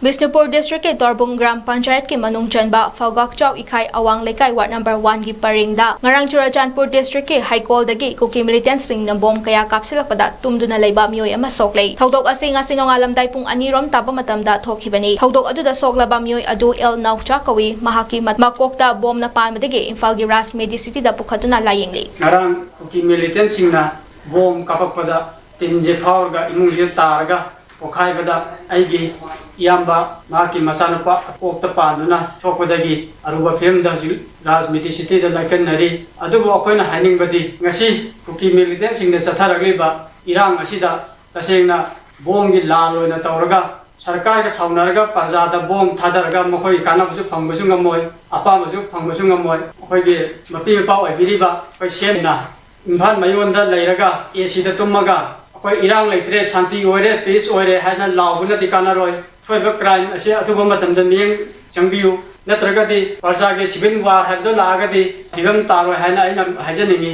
Bishnupur district के तोरबुंग ग्राम पंचायत के मनुंग चनबा फौगाकचौ इखाई अवांग लेकाई ward number 1 की परिंगदा ngarang चुराचानपुर डिस्ट्रिक्ट के हाईकोल दगी कुकी मिलिटेंट सिंह न बॉम्ब कया कापसिलकपदा तुमदुना लेबा मियोय अमा सोकले थौदोक असिंग नोंगालमदाई पुंग 2 रोम ताबा मतमदा थोखिबनी थौदोक अदुदा सोकलबा मियोय अदु एल नाउचा कवी महाकी मकोकता बॉम्ब न पानमदगी इम्फाल गी राज मेडी सिटी दा पुखतुना लायेंगली ngarang कुकी मिलिटेंट सिंह न बॉम्ब कापकपदा तिनजे फावरगा इमुंजे तारगा पोखाइबदा आइगी इयाम्बा माकी मसानुपा पोक्ता पानुना थोकपदगी अरुबा फेमदा राजमिति सिटी दा लाइकनरी अदुबो अखोइना हाइनिंगबदी ngasi कुकी मिलिटेंट सिंह ने सथारगलिबा इरांग असिदा तसेंगना बोमगी लाल ओइना तौरगा सरकार का छाउनरगा प्रजादा बोम थादरगा मखोई कानाबसु फंगबसु ngमोय अपामसु फंगबसु ngमोय अखोइगे मपि मपा ओइबिरिबा अखोइ सेमना इम्फाल मयोंदा लेरगा एसीदा तुमगा अखोइ इरांग लेत्रे शांति ओइरे पीस ओइरे हाइना लाउबुना दिकानारोय थोइबा क्राइम असे अथुबा मतमदा मियंग चंबियु नत्रगदी प्रजागे सिविल वार हाइदो लागदी फिगम तारोय हाइना आइना हाइजनिंगी